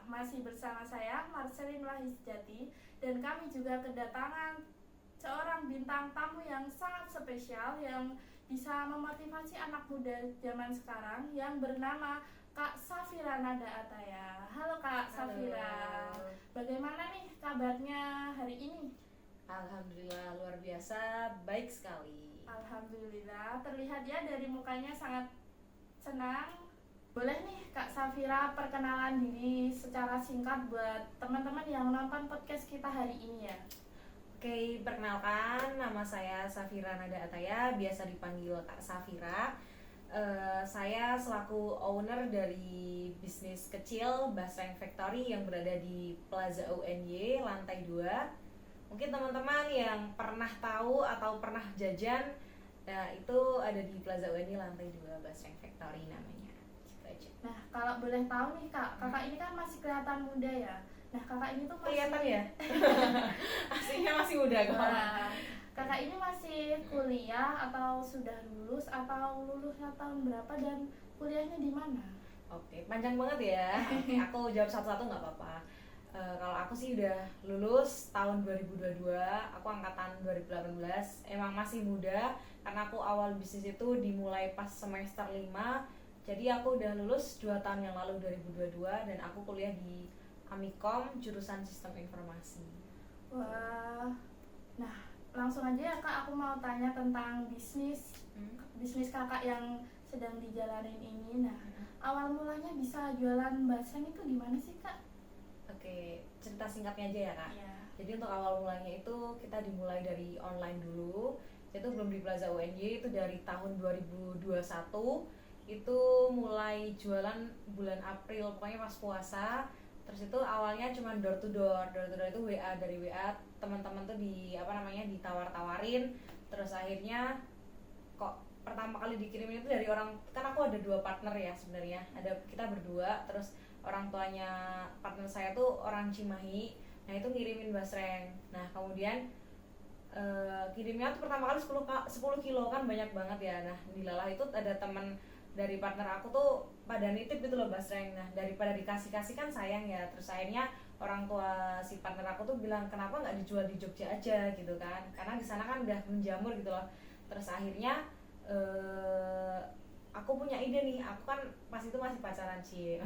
masih bersama saya Marcelin Wahyusjati dan kami juga kedatangan seorang bintang tamu yang sangat spesial yang bisa memotivasi anak muda zaman sekarang yang bernama Kak Safira Nada Ataya. Halo Kak Safira, Halo. bagaimana nih kabarnya hari ini? Alhamdulillah luar biasa, baik sekali. Alhamdulillah, terlihat ya dari mukanya sangat senang. Boleh nih Kak Safira perkenalan diri secara singkat buat teman-teman yang nonton podcast kita hari ini ya. Oke, perkenalkan nama saya Safira Nada Ataya, biasa dipanggil Kak Safira. Saya selaku owner dari bisnis kecil Basreng Factory yang berada di Plaza UNY lantai 2. Mungkin teman-teman yang pernah tahu atau pernah jajan, nah itu ada di Plaza UNY lantai 2 Basreng Factory namanya. Nah, kalau boleh tahu nih Kak, kakak ini kan masih kelihatan muda ya. Nah, kakak ini tuh masih... Kelihatan ya? Aslinya masih muda kok. Wah, kakak ini masih kuliah atau sudah lulus atau lulusnya tahun berapa dan kuliahnya di mana? Oke, panjang banget ya. Oke, aku jawab satu-satu nggak apa-apa. Kalau aku sih udah lulus tahun 2022, aku angkatan 2018. Emang masih muda karena aku awal bisnis itu dimulai pas semester 5. Jadi aku udah lulus 2 tahun yang lalu 2022 dan aku kuliah di Amikom jurusan Sistem Informasi. Wah, nah langsung aja ya Kak, aku mau tanya tentang bisnis kakak yang sedang dijalanin ini. Nah, awal mulanya bisa jualan basreng itu gimana sih Kak? Oke, cerita singkatnya aja ya Kak. Iya. Jadi untuk awal mulanya itu kita dimulai dari online dulu. Itu belum di Plaza UNY, itu dari tahun 2021. Itu mulai jualan bulan April, pokoknya pas puasa. Terus itu awalnya cuma door to door itu WA, dari WA teman-teman tuh ditawar-tawarin. Terus akhirnya kok pertama kali dikirimin itu dari orang, kan aku ada 2 partner ya sebenarnya, ada kita berdua, terus orang tuanya partner saya tuh orang Cimahi, nah itu ngirimin basreng. Nah kemudian kirimnya tuh pertama kali 10 kilo kan banyak banget ya. Nah dilalah itu ada teman dari partner aku tuh pada nitip gitu loh basreng. Nah daripada dikasih kan sayang ya. Terus akhirnya orang tua si partner aku tuh bilang kenapa nggak dijual di Jogja aja gitu kan, karena di sana kan udah menjamur gitu loh. Terus akhirnya aku punya ide nih, aku kan pas itu masih pacaran sih.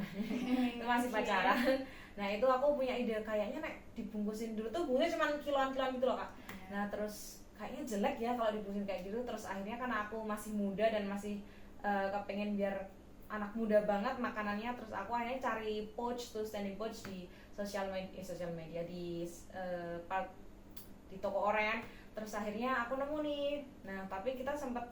Itu masih pacaran. Nah itu aku punya ide, kayaknya nek dibungkusin dulu tuh bungkusnya cuma kiloan-kiloan gitu loh Kak. Nah terus kayaknya jelek ya kalau dibungkusin kayak gitu. Terus akhirnya karena aku masih muda dan masih kepengen biar anak muda banget makanannya, terus aku akhirnya cari pouch tuh, standing pouch di sosial media di toko oren. Terus akhirnya aku nemu nih. Nah tapi kita sempat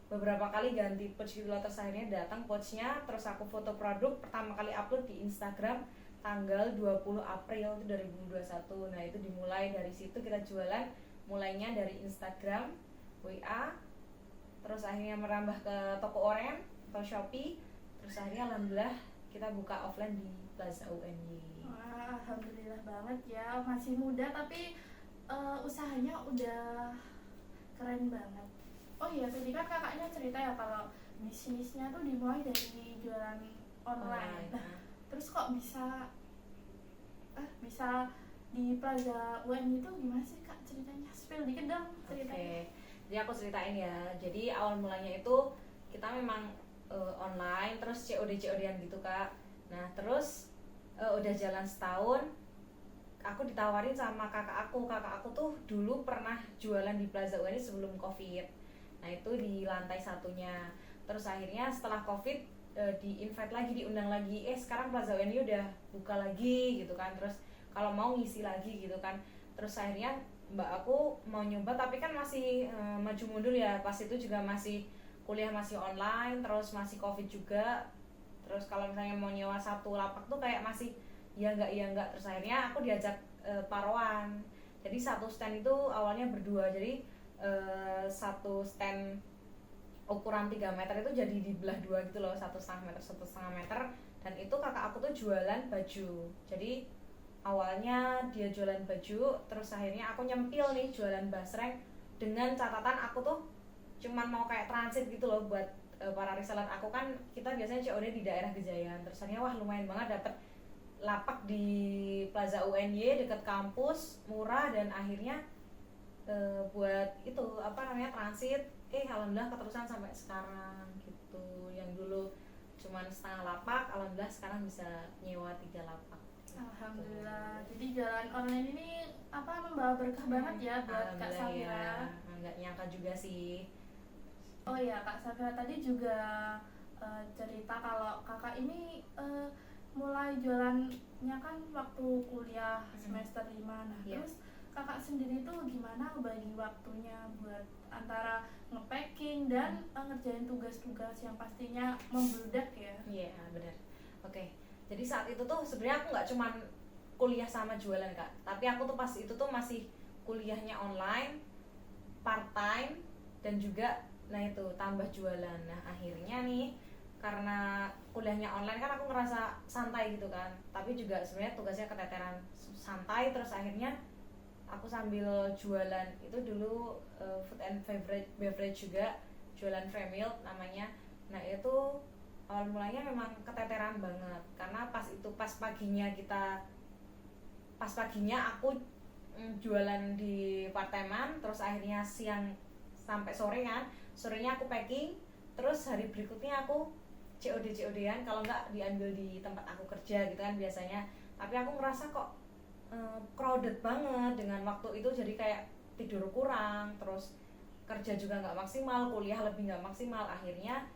beberapa kali ganti pouch gitu loh. Terus akhirnya datang pouchnya, terus aku foto produk, pertama kali upload di Instagram tanggal 20 April itu 2021. Nah itu dimulai dari situ kita jualan, mulainya dari Instagram, WA, terus akhirnya merambah ke toko oren atau Shopee. Terus akhirnya alhamdulillah kita buka offline di Plaza UNY. Wah, alhamdulillah banget ya, masih muda tapi usahanya udah keren banget. Oh iya, tadi kan kakaknya cerita ya kalau bisnisnya tuh dimulai dari jualan online. Nah, terus kok bisa di Plaza UN itu gimana sih Kak ceritanya? Spill dikit dong ceritanya. Oke, jadi aku ceritain ya. Jadi awal mulanya itu kita memang online, terus COD-an gitu Kak. Nah terus udah jalan setahun, aku ditawarin sama kakak aku tuh dulu pernah jualan di Plaza UNY sebelum COVID. Nah itu di lantai satunya. Terus akhirnya setelah COVID di-invite lagi, diundang lagi, sekarang Plaza UNY udah buka lagi gitu kan. Terus kalau mau ngisi lagi gitu kan. Terus akhirnya mbak aku mau nyoba, tapi kan masih maju mundur ya. Pas itu juga masih kuliah, masih online, terus masih COVID juga. Terus kalau misalnya mau nyewa satu lapak tuh kayak masih iya enggak. Terus akhirnya aku diajak paruan. Jadi satu stand itu awalnya berdua. Jadi satu stand ukuran 3 meter itu jadi dibelah dua gitu loh, 1,5 meter. Dan itu kakak aku tuh jualan baju. Jadi awalnya dia jualan baju, terus akhirnya aku nyempil nih jualan basreng, dengan catatan aku tuh cuman mau kayak transit gitu loh buat para reseller aku. Kan kita biasanya COD di daerah Gejayan. Terus akhirnya wah lumayan banget dapet lapak di Plaza UNY dekat kampus, murah, dan akhirnya buat itu apa namanya transit, alhamdulillah keterusan sampai sekarang gitu. Yang dulu cuman setengah lapak, alhamdulillah sekarang bisa nyewa 3 lapak. Alhamdulillah. Jadi jalan online ini membawa berkah banget ya buat Kak Safira. Ya, nggak nyangka juga sih. Oh ya, Kak Safira tadi juga cerita kalau kakak ini mulai jualannya kan waktu kuliah semester 5. Nah, Yeah. terus kakak sendiri tuh gimana bagi waktunya buat antara nge-packing dan ngerjain tugas-tugas yang pastinya membludak ya? Iya, benar. Oke. Jadi saat itu tuh sebenarnya aku nggak cuman kuliah sama jualan, Kak. Tapi aku tuh pas itu tuh masih kuliahnya online, part time, dan juga nah itu tambah jualan. Nah, akhirnya nih karena kuliahnya online kan aku ngerasa santai gitu kan. Tapi juga sebenarnya tugasnya keteteran santai, terus akhirnya aku sambil jualan itu dulu food and beverage juga, jualan Fremilk namanya. Nah, itu awal mulanya memang keteteran banget karena pas paginya aku jualan di part-timean, terus akhirnya siang sampai sore kan, sorenya aku packing, terus hari berikutnya aku COD-an kalau nggak diambil di tempat aku kerja gitu kan biasanya. Tapi aku ngerasa kok crowded banget dengan waktu itu, jadi kayak tidur kurang, terus kerja juga nggak maksimal, kuliah lebih nggak maksimal. Akhirnya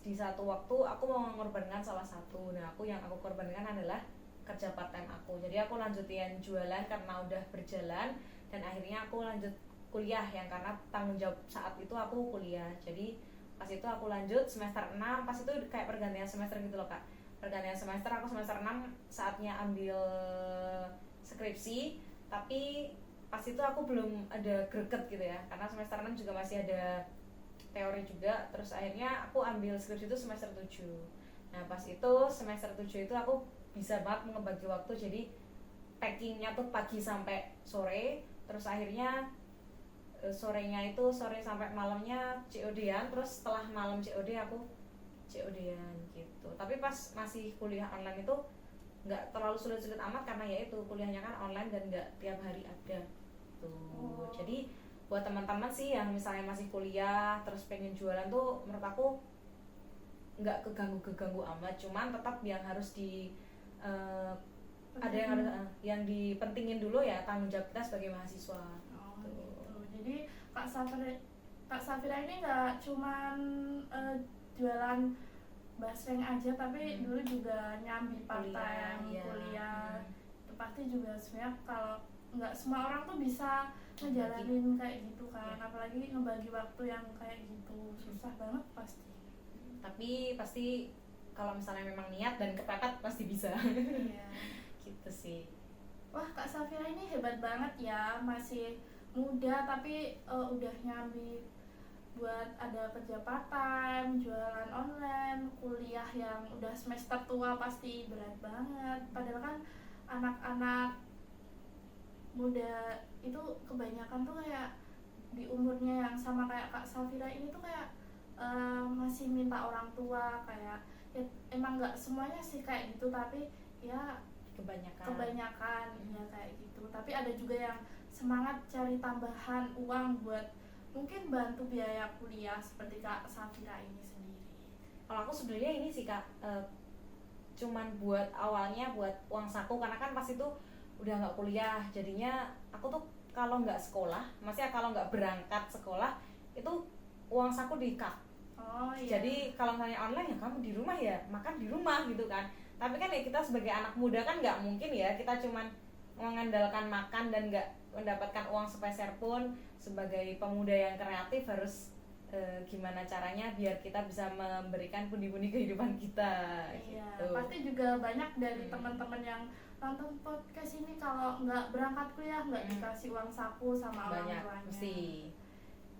di satu waktu aku mau mengorbankan salah satu. Nah, yang aku korbankan adalah kerja part time aku. Jadi aku lanjutin jualan karena udah berjalan, dan akhirnya aku lanjut kuliah yang karena tanggung jawab saat itu aku kuliah. Jadi pas itu aku lanjut semester 6, pas itu kayak pergantian semester gitu loh, Kak. Pergantian semester, aku semester 6 saatnya ambil skripsi, tapi pas itu aku belum ada greget gitu ya, karena semester 6 juga masih ada teori juga. Terus akhirnya aku ambil skripsi itu semester 7. Nah, pas itu semester 7 itu aku bisa banget ngebagi waktu, jadi packingnya tuh pagi sampai sore, terus akhirnya sore sampai malamnya COD-an, terus setelah malam COD aku COD-an gitu. Tapi pas masih kuliah online itu nggak terlalu sulit-sulit amat karena ya itu kuliahnya kan online dan nggak tiap hari ada tuh. Jadi buat teman-teman sih yang misalnya masih kuliah terus pengen jualan tuh, menurut aku nggak keganggu amat, cuman tetap yang harus ada yang harus yang dipentingin dulu ya, tanggung jawab kita sebagai mahasiswa. Gitu. Jadi Kak Safira ini nggak cuman jualan basreng aja, tapi dulu juga nyambi part-time kuliah. Itu pasti juga sebenarnya kalau nggak semua orang tuh bisa ngejalanin kayak gitu kan, apalagi ngebagi waktu yang kayak gitu, susah banget pasti. Tapi pasti kalau misalnya memang niat dan kepepet pasti bisa. Iya. Gitu sih. Wah, Kak Safira ini hebat banget ya, masih muda tapi udah nyambi buat ada kerja part time, jualan online, kuliah yang udah semester tua pasti berat banget. Padahal kan anak-anak muda itu kebanyakan tuh kayak di umurnya yang sama kayak Kak Safira ini tuh kayak masih minta orang tua, kayak ya, emang nggak semuanya sih kayak gitu, tapi ya kebanyakan ya kayak gitu. Tapi ada juga yang semangat cari tambahan uang buat mungkin bantu biaya kuliah seperti Kak Safira ini sendiri. Kalau aku sebenarnya ini sih, Kak, cuman buat awalnya buat uang saku, karena kan pas itu udah nggak kuliah, jadinya aku tuh kalau nggak sekolah, maksudnya kalau nggak berangkat sekolah itu uang saku di-cut. Iya. Jadi kalau misalnya online ya kamu di rumah ya makan di rumah gitu kan. Tapi kan ya kita sebagai anak muda kan nggak mungkin ya kita cuman mengandalkan makan dan nggak mendapatkan uang sepeser pun. Sebagai pemuda yang kreatif harus gimana caranya biar kita bisa memberikan pundi-pundi kehidupan kita. Iya, gitu. pasti juga banyak dari teman-teman yang nonton podcast ini kalau nggak berangkat kuliah nggak dikasih uang saku sama orang tuanya. Mesti.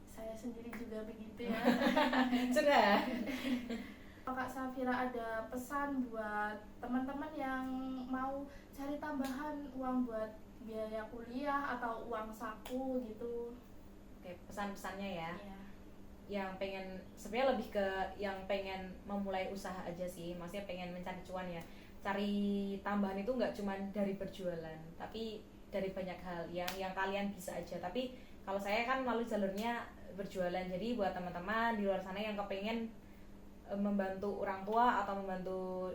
Saya sendiri juga begitu ya. Sudah. Kak Safira ada pesan buat teman-teman yang mau cari tambahan uang buat biaya kuliah atau uang saku gitu? Oke, pesan-pesannya ya. Iya. Yang sebenarnya lebih ke yang pengen memulai usaha aja sih, maksudnya pengen mencari cuan ya. cari tambahan itu nggak cuma dari berjualan, tapi dari banyak hal yang kalian bisa aja. Tapi kalau saya kan melalui jalurnya berjualan. Jadi buat teman-teman di luar sana yang kepengen membantu orang tua atau membantu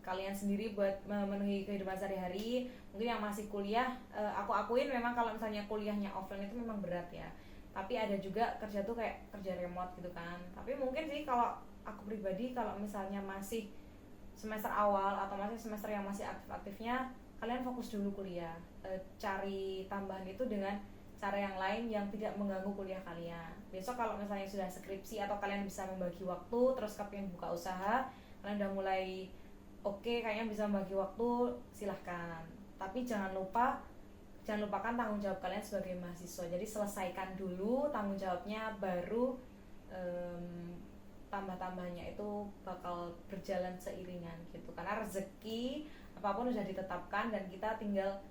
kalian sendiri buat memenuhi kehidupan sehari-hari, mungkin yang masih kuliah, aku akuin memang kalau misalnya kuliahnya offline itu memang berat ya, tapi ada juga kerja tuh kayak kerja remote gitu kan. Tapi mungkin sih kalau aku pribadi, kalau misalnya masih semester awal atau masih semester yang masih aktif-aktifnya, kalian fokus dulu kuliah, cari tambahan itu dengan cara yang lain yang tidak mengganggu kuliah kalian. Besok kalau misalnya sudah skripsi atau kalian bisa membagi waktu, terus kalian buka usaha, kalian udah mulai oke, kayaknya bisa membagi waktu, silahkan. Tapi jangan lupakan tanggung jawab kalian sebagai mahasiswa. Jadi selesaikan dulu tanggung jawabnya, baru tambah-tambahnya itu bakal berjalan seiringan gitu. Karena rezeki apapun sudah ditetapkan dan kita tinggal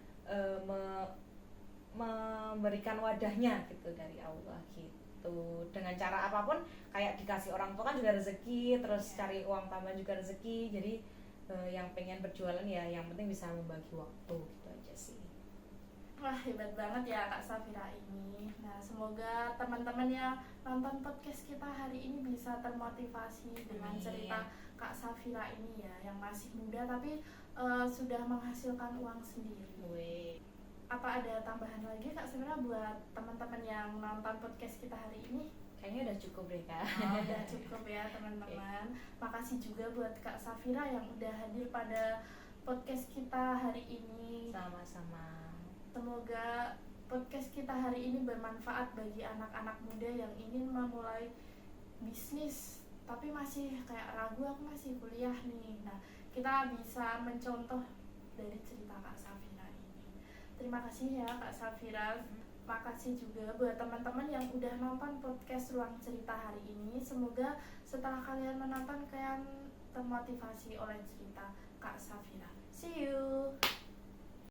memberikan wadahnya gitu dari Allah gitu. Dengan cara apapun, kayak dikasih orang tua kan juga rezeki, terus cari uang tambahan juga rezeki. Jadi yang pengen berjualan ya yang penting bisa membagi waktu gitu aja sih. Wah, hebat banget ya Kak Safira ini. Nah, semoga teman-teman yang nonton podcast kita hari ini bisa termotivasi dengan cerita Kak Safira ini ya, yang masih muda tapi sudah menghasilkan uang sendiri. Apa ada tambahan lagi Kak Safira buat teman-teman yang nonton podcast kita hari ini? Kayaknya udah cukup deh Kak. Udah cukup ya teman-teman. Makasih juga buat Kak Safira yang udah hadir pada podcast kita hari ini. Sama-sama. Semoga podcast kita hari ini bermanfaat bagi anak-anak muda yang ingin memulai bisnis tapi masih kayak ragu, aku masih kuliah nih. Nah, kita bisa mencontoh dari cerita Kak Safira ini. Terima kasih ya Kak Safira. Makasih juga buat teman-teman yang udah nonton podcast Ruang Cerita hari ini. Semoga setelah kalian menonton, kalian termotivasi oleh cerita Kak Safira. See you.